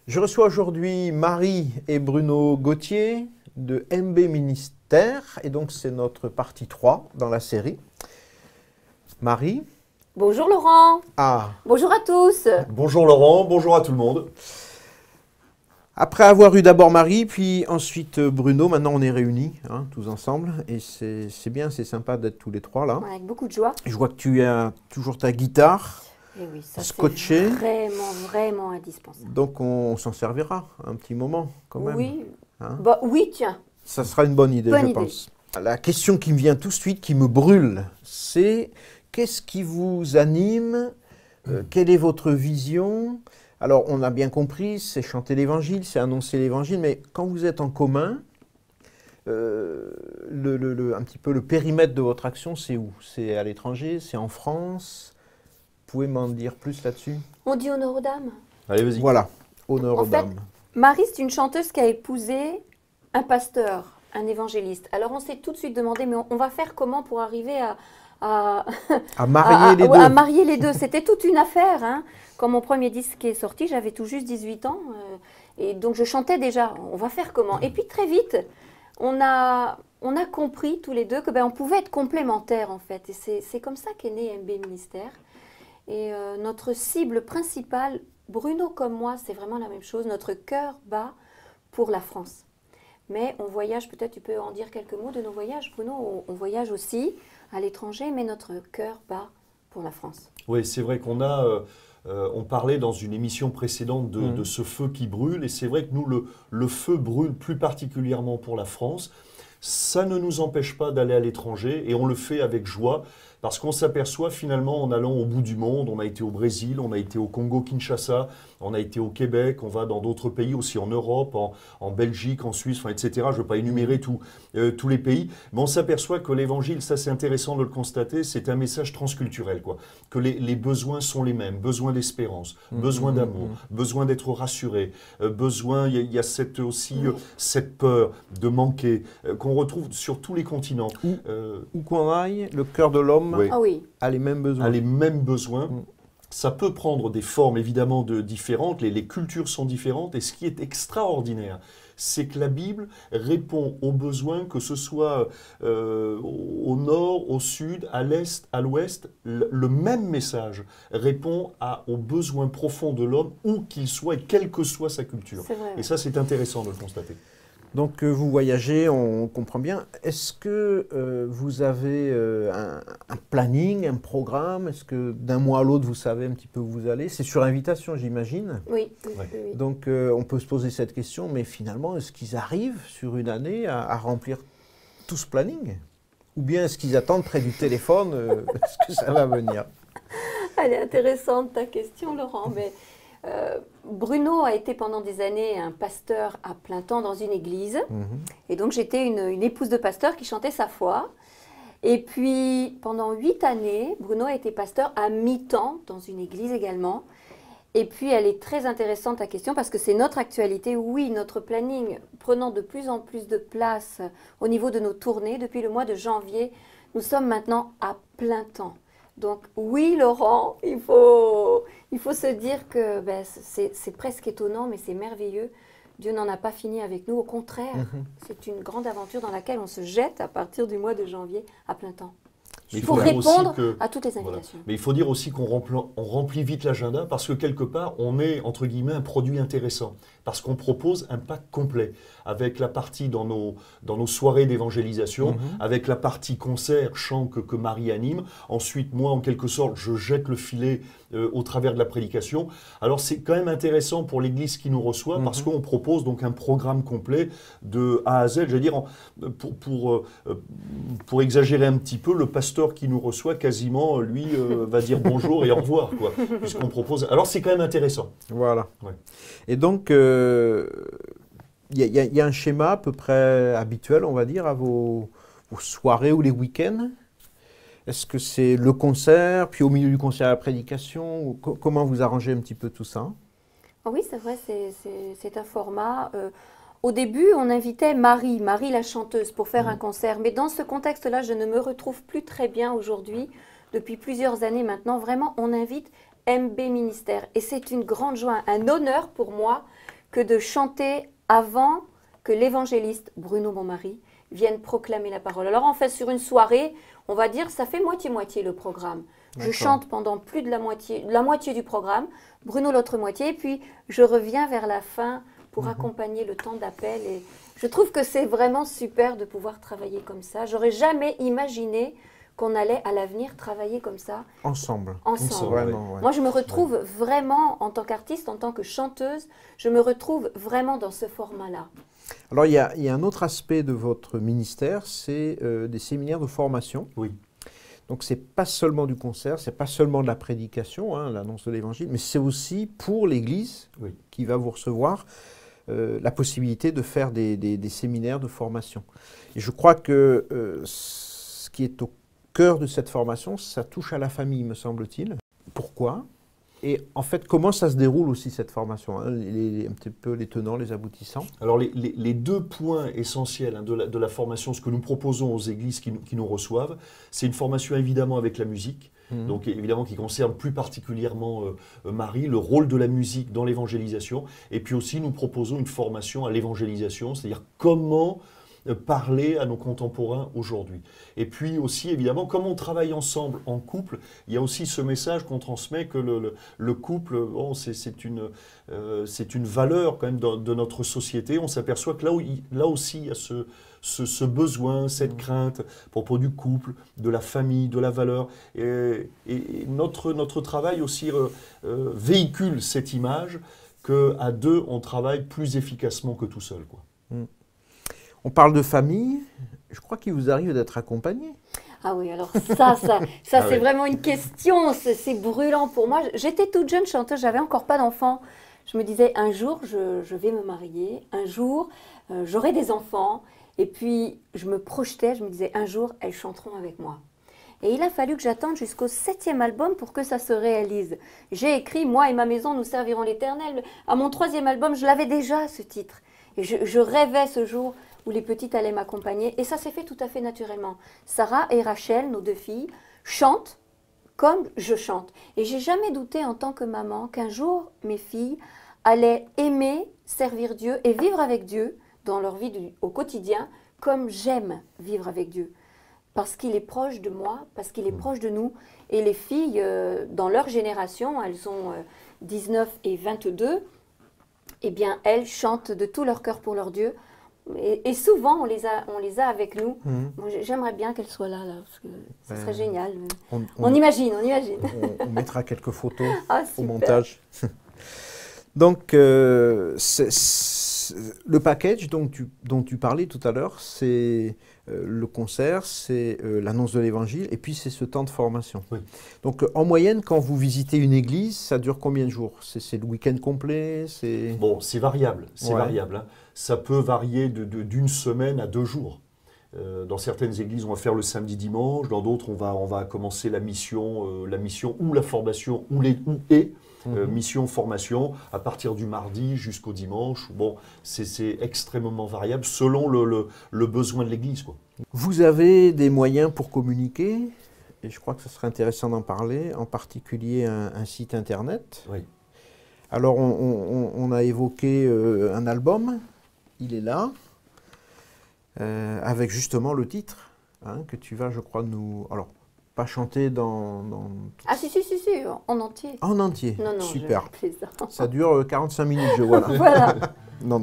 Je reçois aujourd'hui Marie et Bruno Gauthier de MB Ministère, et donc c'est notre partie 3 dans la série. Marie. Bonjour Laurent. Ah. Bonjour à tous. Bonjour Laurent, bonjour à tout le monde. Après avoir eu d'abord Marie, puis ensuite Bruno, maintenant on est réunis, tous ensemble, et c'est bien, c'est sympa d'être tous les trois là. Avec beaucoup de joie. Je vois que tu as toujours ta guitare. Et oui, ça scotché. C'est vraiment indispensable. Donc on s'en servira un petit moment quand même. Oui, Hein? bah, oui tiens. Ça sera une bonne idée, je pense. La question qui me vient tout de suite, qui me brûle, c'est qu'est-ce qui vous anime? Quelle est votre vision? Alors on a bien compris, c'est chanter l'évangile, c'est annoncer l'évangile, mais quand vous êtes en commun, un petit peu le périmètre de votre action, c'est où? C'est à l'étranger? C'est en France? Vous pouvez m'en dire plus là-dessus? On dit honneur aux dames. Allez, vas-y. Voilà, honneur aux fait, dames. Marie, c'est une chanteuse qui a épousé un pasteur, un évangéliste. Alors on s'est tout de suite demandé, mais on va faire comment pour arriver à marier les deux. C'était toute une affaire. Hein. Quand mon premier disque est sorti, j'avais tout juste 18 ans. Et donc je chantais déjà. On va faire comment? Et puis très vite, on a compris tous les deux que on pouvait être complémentaires en fait. Et c'est comme ça qu'est né MB Ministère. Et notre cible principale, Bruno comme moi, c'est vraiment la même chose. Notre cœur bat pour la France. Mais on voyage, peut-être tu peux en dire quelques mots de nos voyages. Bruno, on voyage aussi à l'étranger, mais notre cœur bat pour la France. Oui, c'est vrai qu'on on parlait dans une émission précédente de ce feu qui brûle, et c'est vrai que nous, le feu brûle plus particulièrement pour la France. Ça ne nous empêche pas d'aller à l'étranger, et on le fait avec joie, parce qu'on s'aperçoit finalement en allant au bout du monde, on a été au Brésil, on a été au Congo-Kinshasa, on a été au Québec, on va dans d'autres pays aussi en Europe, en Belgique, en Suisse, etc. Je ne veux pas énumérer tous les pays, mais on s'aperçoit que l'évangile, ça c'est intéressant de le constater, c'est un message transculturel, quoi. Que les besoins sont les mêmes, besoin d'espérance, besoin d'amour, besoin d'être rassuré, besoin, il y a cette peur de manquer, qu'on retrouve sur tous les continents. Où qu'on aille, le cœur de l'homme a les mêmes besoins. A les mêmes besoins. Ça peut prendre des formes évidemment différentes, les cultures sont différentes, et ce qui est extraordinaire, c'est que la Bible répond aux besoins, que ce soit au nord, au sud, à l'est, à l'ouest. Le même message répond aux besoins profonds de l'homme, où qu'il soit et quelle que soit sa culture. Et ça, c'est intéressant de le constater. Donc vous voyagez, on comprend bien. Est-ce que vous avez un planning, un programme? Est-ce que d'un mois à l'autre, vous savez un petit peu où vous allez? C'est sur invitation, j'imagine. Oui. Donc on peut se poser cette question, mais finalement, est-ce qu'ils arrivent sur une année à remplir tout ce planning? Ou bien est-ce qu'ils attendent près du téléphone? Est-ce que ça va venir? Elle est intéressante ta question, Laurent, mais... Bruno a été pendant des années un pasteur à plein temps dans une église. Et donc j'étais une épouse de pasteur qui chantait sa foi. Et puis pendant 8 années, Bruno a été pasteur à mi-temps dans une église également. Et puis elle est très intéressante ta question parce que c'est notre actualité. Oui, notre planning prenant de plus en plus de place au niveau de nos tournées. Depuis le mois de janvier, nous sommes maintenant à plein temps. Donc oui, Laurent, il faut se dire que c'est presque étonnant, mais c'est merveilleux. Dieu n'en a pas fini avec nous. Au contraire, c'est une grande aventure dans laquelle on se jette à partir du mois de janvier à plein temps. Il faut répondre à toutes les invitations. Voilà. Mais il faut dire aussi qu'on remplit vite l'agenda parce que quelque part, on est, entre guillemets, un produit intéressant. Parce qu'on propose un pack complet avec la partie dans nos soirées d'évangélisation, avec la partie concert, chant que Marie anime. Ensuite, moi, en quelque sorte, je jette le filet au travers de la prédication. Alors, c'est quand même intéressant pour l'Église qui nous reçoit parce qu'on propose donc un programme complet de A à Z. Je veux dire, pour exagérer un petit peu, le pasteur qui nous reçoit, quasiment, lui, va dire bonjour et au revoir, quoi, puisqu'on propose... Alors, c'est quand même intéressant. Voilà. Ouais. Et donc, il y a un schéma à peu près habituel, on va dire, à vos soirées ou les week-ends? Est-ce que c'est le concert, puis au milieu du concert la prédication? Ou comment vous arrangez un petit peu tout ça? Oui, c'est vrai, c'est un format... Au début, on invitait Marie la chanteuse, pour faire un concert. Mais dans ce contexte-là, je ne me retrouve plus très bien aujourd'hui. Depuis plusieurs années maintenant, vraiment, on invite MB Ministère. Et c'est une grande joie, un honneur pour moi que de chanter avant que l'évangéliste Bruno, mon mari, vienne proclamer la parole. Alors en fait, sur une soirée, on va dire, ça fait moitié-moitié le programme. Je chante pendant plus de la moitié du programme, Bruno l'autre moitié, et puis je reviens vers la fin pour accompagner le temps d'appel. Et je trouve que c'est vraiment super de pouvoir travailler comme ça. J'aurais jamais imaginé qu'on allait à l'avenir travailler comme ça. Ensemble. Vraiment, ouais. Moi, je me retrouve vraiment, en tant qu'artiste, en tant que chanteuse, je me retrouve vraiment dans ce format-là. Alors, il y a un autre aspect de votre ministère, c'est des séminaires de formation. Oui. Donc, ce n'est pas seulement du concert, ce n'est pas seulement de la prédication, hein, l'annonce de l'Évangile, mais c'est aussi pour l'Église qui va vous recevoir la possibilité de faire des séminaires de formation. Et je crois que ce qui est au cœur de cette formation, ça touche à la famille, me semble-t-il. Pourquoi? Et en fait, comment ça se déroule aussi cette formation, hein, un petit peu les tenants, les aboutissants? Alors les deux points essentiels hein, de la formation, ce que nous proposons aux églises qui nous reçoivent, c'est une formation évidemment avec la musique, donc évidemment qui concerne plus particulièrement Marie, le rôle de la musique dans l'évangélisation, et puis aussi nous proposons une formation à l'évangélisation, c'est-à-dire comment parler à nos contemporains aujourd'hui. Et puis aussi, évidemment, comme on travaille ensemble en couple, il y a aussi ce message qu'on transmet que le couple, bon, c'est une valeur quand même de notre société. On s'aperçoit que là aussi, il y a ce besoin, cette crainte à propos du couple, de la famille, de la valeur. Et notre travail aussi véhicule cette image qu'à deux, on travaille plus efficacement que tout seul, quoi. On parle de famille, je crois qu'il vous arrive d'être accompagné. Ah oui, alors ça c'est vraiment une question, c'est brûlant pour moi. J'étais toute jeune chanteuse, j'avais encore pas d'enfants. Je me disais, un jour, je vais me marier, un jour, j'aurai des enfants. Et puis, je me projetais, je me disais, un jour, elles chanteront avec moi. Et il a fallu que j'attende jusqu'au 7e album pour que ça se réalise. J'ai écrit, moi et ma maison, nous servirons l'Éternel. À mon 3e album, je l'avais déjà, ce titre. Et je rêvais ce jour où les petites allaient m'accompagner. Et ça s'est fait tout à fait naturellement. Sarah et Rachel, nos deux filles, chantent comme je chante. Et j'ai jamais douté en tant que maman qu'un jour, mes filles allaient aimer servir Dieu et vivre avec Dieu dans leur vie au quotidien comme j'aime vivre avec Dieu. Parce qu'il est proche de moi, parce qu'il est proche de nous. Et les filles, dans leur génération, elles ont 19 et 22, eh bien, elles chantent de tout leur cœur pour leur Dieu. Et souvent, on les a avec nous. Moi, j'aimerais bien qu'elles soient là, parce que ça serait génial. On imagine. On mettra quelques photos au super. montage. Donc, le package dont tu parlais tout à l'heure, c'est le concert, c'est l'annonce de l'Évangile, et puis c'est ce temps de formation. Oui. Donc, en moyenne, quand vous visitez une église, ça dure combien de jours? C'est le week-end complet? Bon, c'est variable. C'est variable. Hein. Ça peut varier d'une semaine à 2 jours. Dans certaines églises, on va faire le samedi-dimanche. Dans d'autres, on va commencer la mission ou la formation mission, formation, à partir du mardi jusqu'au dimanche. Bon, c'est extrêmement variable selon le besoin de l'église, quoi. Vous avez des moyens pour communiquer, et je crois que ce serait intéressant d'en parler, en particulier un site internet. Oui. Alors, on a évoqué un album, il est là, avec justement le titre, hein, que tu vas, je crois, nous... Alors, pas chanter dans... Ah si, en entier. En entier, non, super. Ça. Ça dure 45 minutes, je vois là. Voilà. Non.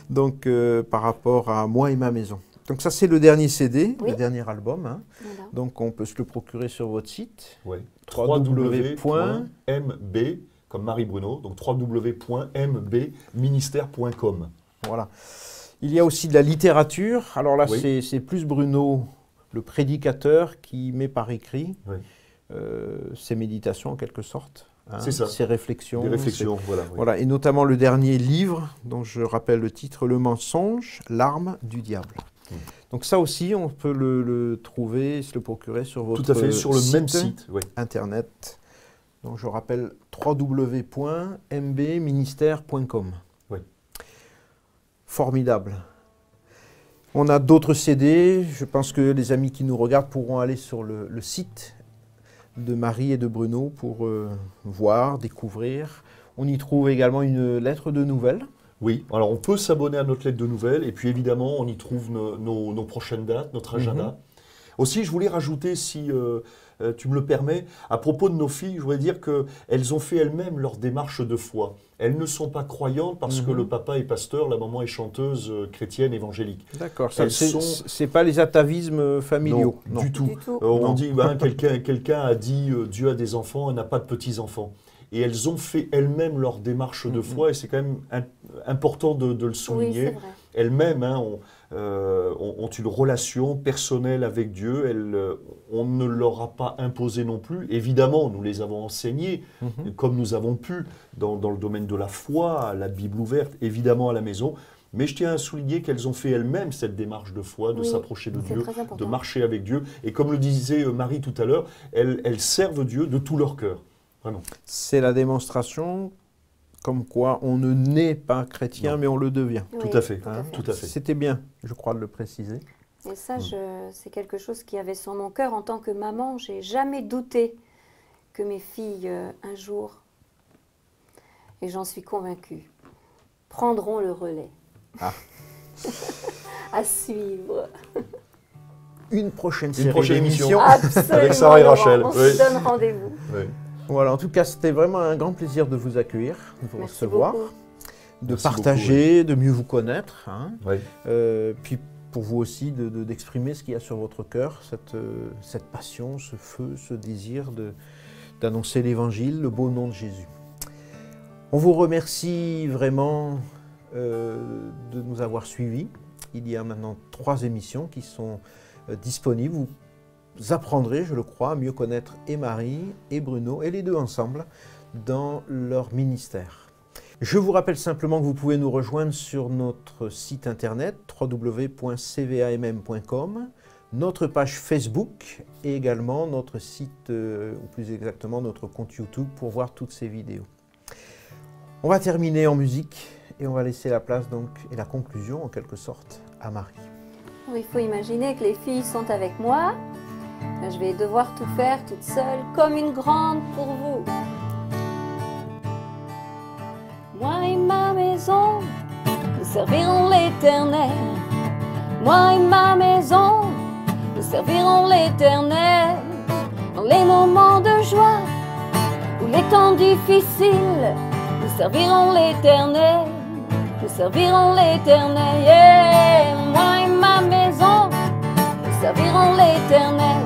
Donc, par rapport à Moi et ma maison. Donc ça, c'est le dernier CD, le dernier album. Hein. Voilà. Donc, on peut se le procurer sur votre site. Oui. www.mb, comme Marie Bruno, donc www.mbministère.com. Voilà. Il y a aussi de la littérature. Alors là, c'est plus Bruno, le prédicateur, qui met par écrit ses méditations en quelque sorte. Hein, c'est ça. Ses réflexions. Des réflexions, voilà. Voilà. Et notamment le dernier livre, dont je rappelle le titre, Le mensonge, l'arme du diable. Donc ça aussi, on peut le trouver, se le procurer sur votre Tout à fait, sur le même site internet. Donc je rappelle www.mbministère.com. Oui. Formidable. On a d'autres CD. Je pense que les amis qui nous regardent pourront aller sur le site de Marie et de Bruno pour voir, découvrir. On y trouve également une lettre de nouvelles. Oui, alors on peut s'abonner à notre lettre de nouvelles et puis évidemment on y trouve nos prochaines dates, notre agenda. Aussi, je voulais rajouter, si tu me le permets, à propos de nos filles, je voudrais dire qu'elles ont fait elles-mêmes leur démarche de foi. Elles ne sont pas croyantes parce que le papa est pasteur, la maman est chanteuse chrétienne évangélique. D'accord, c'est pas les atavismes familiaux. Non, du tout. On dit, quelqu'un a dit Dieu a des enfants et n'a pas de petits-enfants. Et elles ont fait elles-mêmes leur démarche de foi, et c'est quand même important de le souligner. Oui, elles-mêmes ont une relation personnelle avec Dieu, on ne leur a pas imposé non plus. Évidemment, nous les avons enseignées, comme nous avons pu, dans le domaine de la foi, la Bible ouverte, évidemment à la maison. Mais je tiens à souligner qu'elles ont fait elles-mêmes cette démarche de foi, de s'approcher de Dieu, de marcher avec Dieu. Et comme le disait Marie tout à l'heure, elles servent Dieu de tout leur cœur. Vraiment. C'est la démonstration comme quoi on ne naît pas chrétien, mais on le devient. Oui, tout à fait. Tout à fait. C'était bien, je crois, de le préciser. Et ça, c'est quelque chose qui avait sur mon cœur en tant que maman. J'ai jamais douté que mes filles, un jour, et j'en suis convaincue, prendront le relais. Ah. À suivre. Une prochaine émission avec Sarah et Rachel. On se donne rendez-vous. Oui. Voilà, en tout cas, c'était vraiment un grand plaisir de vous accueillir, de vous recevoir, de partager, de mieux vous connaître. Hein. Oui. Puis pour vous aussi, d'exprimer ce qu'il y a sur votre cœur, cette passion, ce feu, ce désir d'annoncer l'Évangile, le beau nom de Jésus. On vous remercie vraiment de nous avoir suivis. Il y a maintenant 3 émissions qui sont disponibles. Vous apprendrez, je le crois, à mieux connaître et Marie et Bruno, et les deux ensemble, dans leur ministère. Je vous rappelle simplement que vous pouvez nous rejoindre sur notre site internet www.cvamm.com, notre page Facebook et également notre site, ou plus exactement notre compte YouTube pour voir toutes ces vidéos. On va terminer en musique et on va laisser la place donc, et la conclusion en quelque sorte, à Marie. Il faut imaginer que les filles sont avec moi. Je vais devoir tout faire toute seule, comme une grande pour vous. Moi et ma maison, nous servirons l'Éternel. Moi et ma maison, nous servirons l'Éternel. Dans les moments de joie ou les temps difficiles, nous servirons l'Éternel. Nous servirons l'Éternel. Yeah. Moi et ma maison, nous servirons l'Éternel.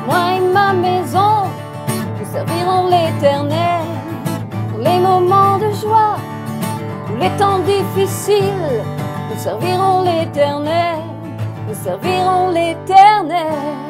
Moi et ma maison, nous servirons l'Éternel. Pour les moments de joie, pour les temps difficiles, nous servirons l'Éternel. Nous servirons l'Éternel.